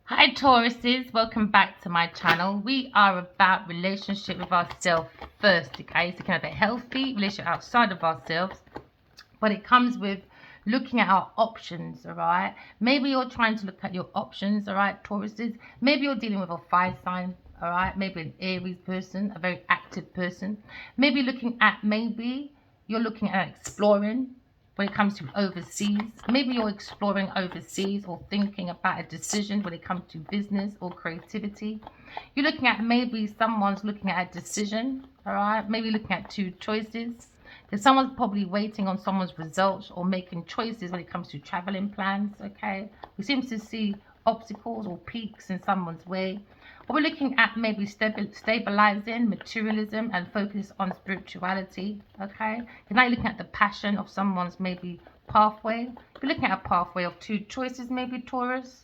Hi Tauruses, welcome back to my channel. We are about relationship with ourselves first, okay? So kind of a healthy relationship outside of ourselves, but it comes with looking at our options, all right? Maybe you're trying to look at your options, all right, Tauruses? Maybe you're dealing with a fire sign, all right? Maybe an Aries person, a very active person. Maybe you're looking at exploring when it comes to overseas. Maybe you're exploring overseas or thinking about a decision when it comes to business or creativity. You're looking at maybe someone's looking at a decision, all right? Maybe looking at two choices. Because someone's probably waiting on someone's results or making choices when it comes to traveling plans, okay? We seem to see obstacles or peaks in someone's way. Or we're looking at maybe stabilizing materialism and focus on spirituality, okay? You're now looking at the passion of someone's maybe pathway. You're looking at a pathway of two choices, maybe Taurus.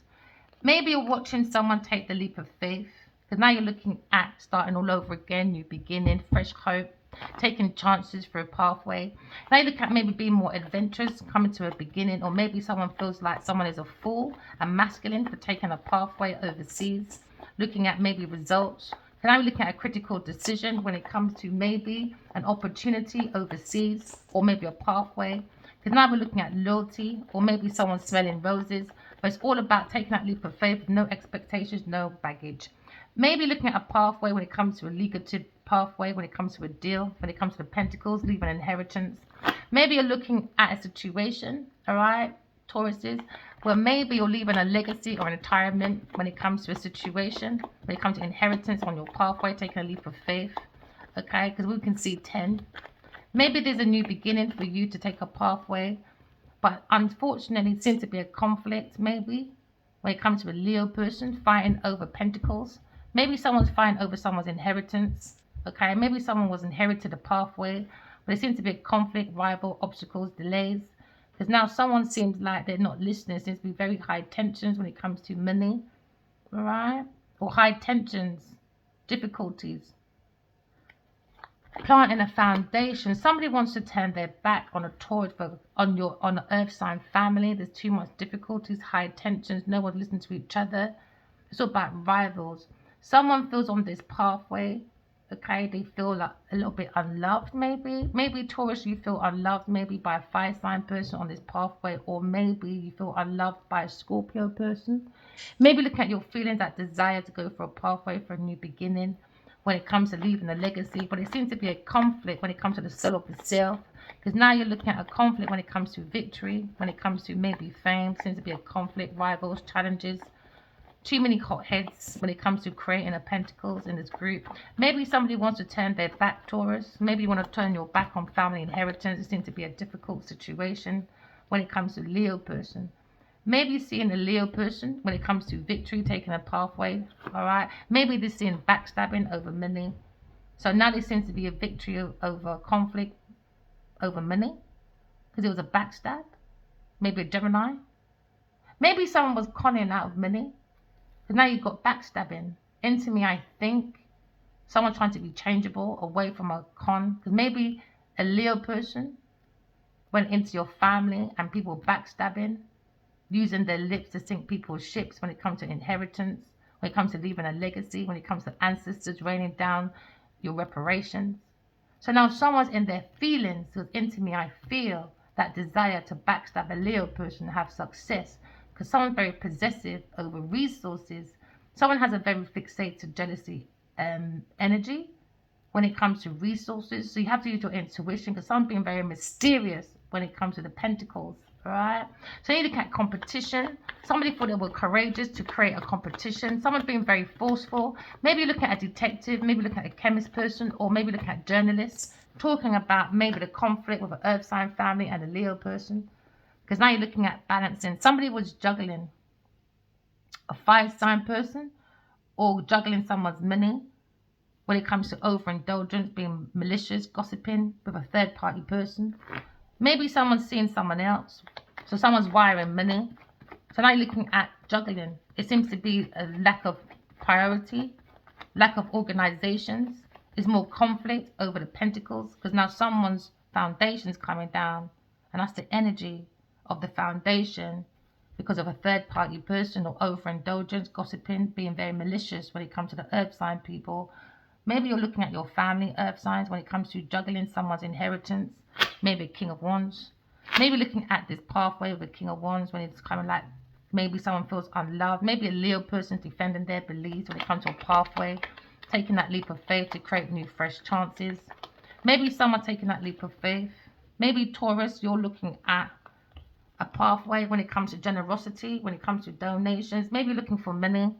Maybe you're watching someone take the leap of faith. Because now you're looking at starting all over again, new beginning, fresh hope, taking chances for a pathway. Now you look at maybe being more adventurous, coming to a beginning, or maybe someone feels like someone is a fool and masculine for taking a pathway overseas, looking at maybe results. Now we're looking at a critical decision when it comes to maybe an opportunity overseas or maybe a pathway. Because now we're looking at loyalty or maybe someone smelling roses, but it's all about taking that leap of faith, no expectations, no baggage. Maybe looking at a pathway when it comes to a legal pathway, when it comes to a deal, when it comes to the pentacles, leaving an inheritance. Maybe you're looking at a situation, all right, Tauruses, where maybe you're leaving a legacy or a retirement when it comes to a situation, when it comes to inheritance on your pathway, taking a leap of faith, okay, because we can see 10. Maybe there's a new beginning for you to take a pathway, but unfortunately it seems to be a conflict maybe when it comes to a Leo person fighting over pentacles. Maybe someone's fighting over someone's inheritance, okay? Maybe someone was inherited a pathway, but it seems to be a conflict, rival, obstacles, delays. Because now someone seems like they're not listening. It seems to be very high tensions when it comes to money, all right? Or high tensions, difficulties. Planting a foundation. Somebody wants to turn their back on a Taurus, on the Earth sign family. There's too much difficulties, high tensions. No one listens to each other. It's all about rivals. Someone feels on this pathway. Okay, they feel like a little bit unloved. Maybe Taurus, you feel unloved. Maybe by a fire sign person on this pathway, or maybe you feel unloved by a Scorpio person. Maybe look at your feelings, that desire to go for a pathway for a new beginning when it comes to leaving a legacy, but it seems to be a conflict when it comes to the soul of the self. Because now you're looking at a conflict when it comes to victory, when it comes to maybe fame, seems to be a conflict, rivals, challenges, too many hot heads when it comes to creating a pentacles in this group. Maybe somebody wants to turn their back, Taurus. Maybe you want to turn your back on family inheritance. It seems to be a difficult situation when it comes to Leo person. Maybe seeing a Leo person when it comes to victory, taking a pathway, all right? Maybe they're seeing backstabbing over money. So now there seems to be a victory over conflict, over money, because it was a backstab. Maybe a Gemini. Maybe someone was conning out of money, because now you've got backstabbing. Into me, I think someone trying to be changeable away from a con, because maybe a Leo person went into your family and people backstabbing, using their lips to sink people's ships when it comes to inheritance, when it comes to leaving a legacy, when it comes to ancestors raining down your reparations. So now someone's in their feelings, because into me I feel that desire to backstab a Leo person and have success, because someone's very possessive over resources. Someone has a very fixated jealousy energy when it comes to resources. So you have to use your intuition, because someone's being very mysterious when it comes to the pentacles. All right. So you look at competition. Somebody thought they were courageous to create a competition. Someone's being very forceful. Maybe look at a detective, maybe look at a chemist person, or maybe look at journalists talking about maybe the conflict with an Earth sign family and a Leo person. Because now you're looking at balancing. Somebody was juggling a fire sign person or juggling someone's money when it comes to overindulgence, being malicious, gossiping with a third party person. Maybe someone's seeing someone else. So someone's wiring money. So now you're looking at juggling. It seems to be a lack of priority, lack of organizations. There's more conflict over the pentacles, because now someone's foundation's coming down. And that's the energy of the foundation because of a third-party person or overindulgence, gossiping, being very malicious when it comes to the earth sign people. Maybe you're looking at your family earth signs when it comes to juggling someone's inheritance, maybe a King of Wands. Maybe looking at this pathway with a King of Wands when it's kind of like maybe someone feels unloved. Maybe a Leo person defending their beliefs when it comes to a pathway, taking that leap of faith to create new fresh chances. Maybe someone taking that leap of faith. Maybe Taurus, you're looking at a pathway when it comes to generosity, when it comes to donations. Maybe looking for money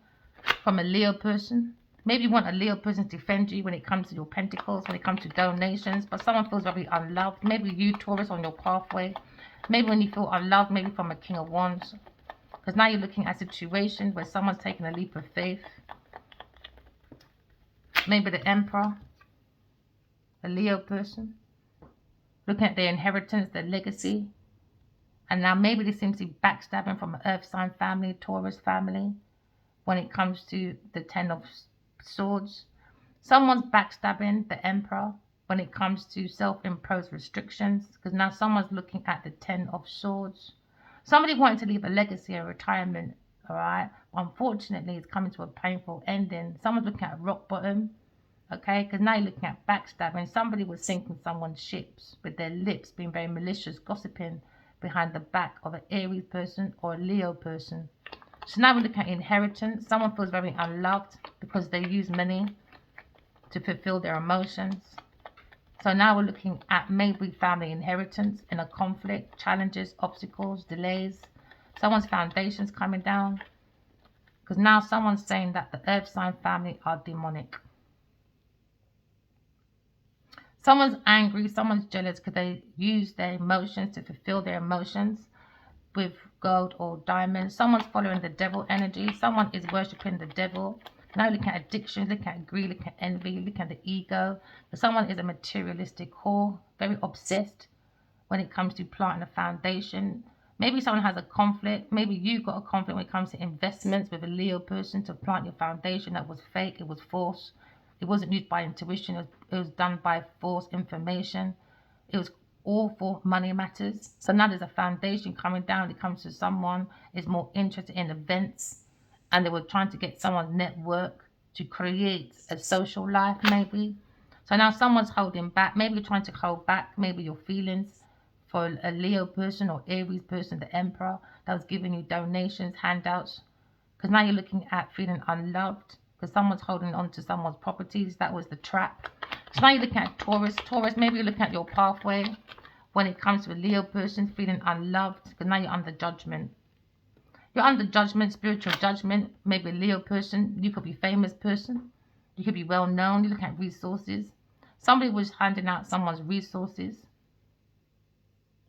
from a Leo person. Maybe you want a Leo person to defend you when it comes to your pentacles, when it comes to donations, but someone feels very unloved. Maybe you, Taurus, on your pathway. Maybe when you feel unloved, maybe from a King of Wands. Because now you're looking at a situation where someone's taking a leap of faith. Maybe the Emperor, a Leo person, looking at their inheritance, their legacy. And now maybe they seem to be backstabbing from an Earth sign family, Taurus family, when it comes to the Ten of Swords. Someone's backstabbing the Emperor when it comes to self-imposed restrictions, because now someone's looking at the Ten of Swords. Somebody wanted to leave a legacy, a retirement, all right? Unfortunately, it's coming to a painful ending. Someone's looking at rock bottom, okay? Because now you're looking at backstabbing. Somebody was sinking someone's ships with their lips, being very malicious, gossiping behind the back of an Aries person or a Leo person. So now we're looking at inheritance. Someone feels very unloved because they use money to fulfill their emotions. So now we're looking at maybe family inheritance in a conflict, challenges, obstacles, delays. Someone's foundations coming down. Because now someone's saying that the earth sign family are demonic. Someone's angry, someone's jealous because they use their emotions to fulfill their emotions with gold or diamonds. Someone's following the devil energy. Someone is worshipping the devil. Now looking at addiction, looking at greed, looking at envy, looking at the ego. But someone is a materialistic whore, very obsessed when it comes to planting a foundation. Maybe someone has a conflict. Maybe you got a conflict when it comes to investments with a Leo person to plant your foundation that was fake, it was false. It wasn't used by intuition. It was done by false information. It was all for money matters. So now there's a foundation coming down. It comes to someone is more interested in events, and they were trying to get someone's network to create a social life, maybe. So now someone's holding back. Maybe you're trying to hold back maybe your feelings for a Leo person or Aries person, the Emperor, that was giving you donations, handouts. Because now you're looking at feeling unloved because someone's holding on to someone's properties. That was the trap. So now you're looking at Taurus. Taurus, maybe you're looking at your pathway when it comes to a Leo person feeling unloved because now you're under judgment. You're under judgment, spiritual judgment. Maybe a Leo person. You could be a famous person. You could be well known. You look at resources. Somebody was handing out someone's resources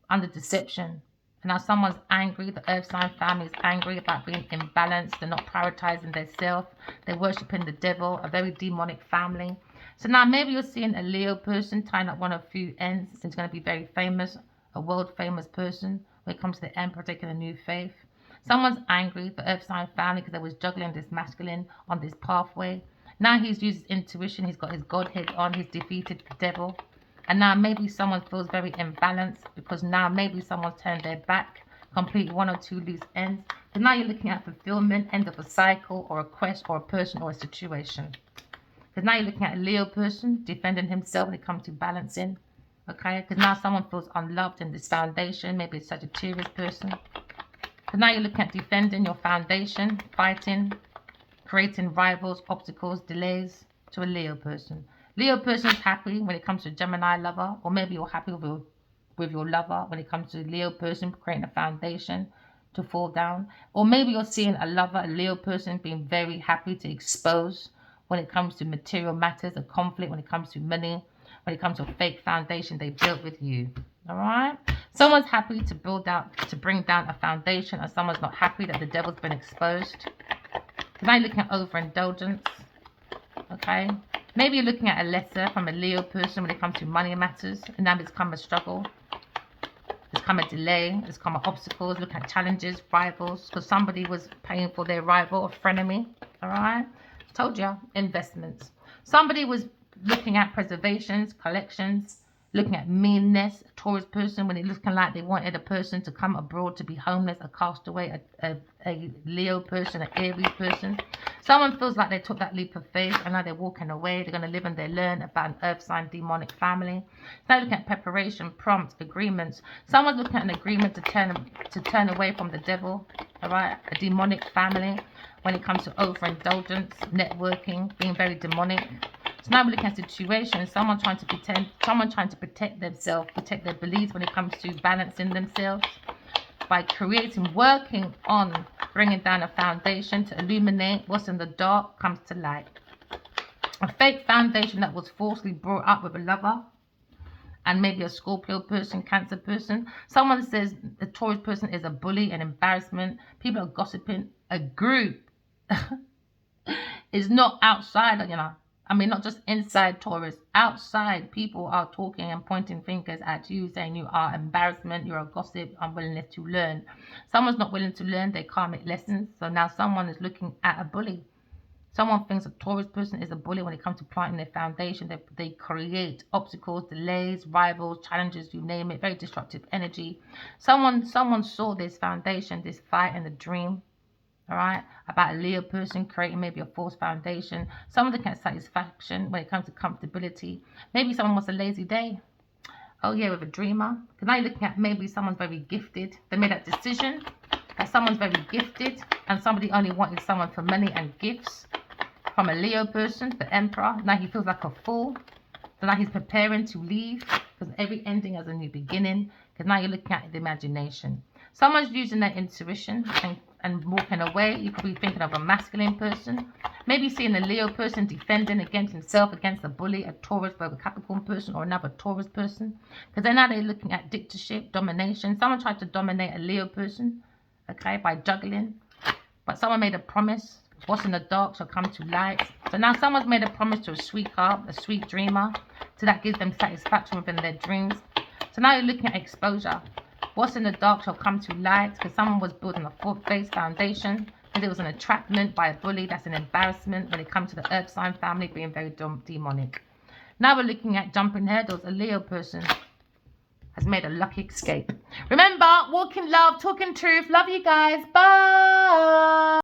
under deception. And now someone's angry. The earth sign family is angry about being imbalanced. They're not prioritizing their self. They're worshipping the devil, a very demonic family. So now maybe you're seeing a Leo person tying up one of a few ends. It's going to be very famous, a world famous person when it comes to the Emperor taking a new faith. Someone's angry, the earth sign family, because they was juggling this masculine on this pathway. Now he's used his intuition. He's got his Godhead on. He's defeated the devil. And now maybe someone feels very imbalanced because now maybe someone's turned their back, complete one or two loose ends. So now you're looking at fulfillment, end of a cycle or a quest or a person or a situation. Because now you're looking at a Leo person defending himself when it comes to balancing. Okay, because now someone feels unloved in this foundation, maybe a Sagittarius person. So now you're looking at defending your foundation, fighting, creating rivals, obstacles, delays to a Leo person. Leo person is happy when it comes to a Gemini lover, or maybe you're happy with your lover when it comes to a Leo person creating a foundation to fall down. Or maybe you're seeing a lover, a Leo person being very happy to expose when it comes to material matters, a conflict when it comes to money, when it comes to a fake foundation they built with you. All right? Someone's happy to bring down a foundation, and someone's not happy that the devil's been exposed. Now you're looking at overindulgence. Okay? Maybe you're looking at a letter from a Leo person when it comes to money matters, and now it's come a struggle. It's come a delay. It's come obstacles. Look at challenges, rivals, because somebody was paying for their rival or frenemy. All right? Told you. Investments. Somebody was looking at preservations, collections, Looking at meanness, a Taurus person, when it looking like they wanted a person to come abroad to be homeless, a castaway, a Leo person, an Aries person. Someone feels like they took that leap of faith and now they're walking away. They're going to live and they learn about an earth sign demonic family. Now looking at preparation, prompts, agreements. Someone's looking at an agreement to turn away from the devil, all right? A demonic family when it comes to overindulgence, networking, being very demonic. So now we're looking at situations, someone trying to protect themselves, protect their beliefs when it comes to balancing themselves by working on bringing down a foundation to illuminate what's in the dark comes to light. A fake foundation that was falsely brought up with a lover and maybe a Scorpio person, Cancer person. Someone says the Taurus person is a bully, an embarrassment. People are gossiping. A group is not outside, not just inside Taurus, outside people are talking and pointing fingers at you, saying you are embarrassment, you're a gossip, unwillingness to learn. Someone's not willing to learn their karmic lessons, so now someone is looking at a bully. Someone thinks a Taurus person is a bully when it comes to planting their foundation. They create obstacles, delays, rivals, challenges, you name it, very destructive energy. Someone saw this foundation, this fight and the dream, all right, about a Leo person creating maybe a false foundation. Someone looking at satisfaction when it comes to comfortability. Maybe someone wants a lazy day. Oh yeah, with a dreamer. Because now you're looking at maybe someone's very gifted. They made that decision that someone's very gifted and somebody only wanted someone for money and gifts. From a Leo person, the Emperor. Now he feels like a fool. So now he's preparing to leave because every ending has a new beginning. Because now you're looking at the imagination. Someone's using their intuition and walking away. You could be thinking of a masculine person. Maybe seeing a Leo person defending against himself, against a bully, a Taurus, a Capricorn person, or another Taurus person. Because then now they're looking at dictatorship, domination. Someone tried to dominate a Leo person, okay, by juggling. But someone made a promise. What's in the dark shall come to light. So now someone's made a promise to a sweetheart, a sweet dreamer. So that gives them satisfaction within their dreams. So now you're looking at exposure. What's in the dark shall come to light, because someone was building a false foundation, and there was an entrapment by a bully. That's an embarrassment when it comes to the earth sign family being very demonic. Now we're looking at jumping hurdles. A Leo person has made a lucky escape. Remember, walk in love, talk in truth. Love you guys. Bye.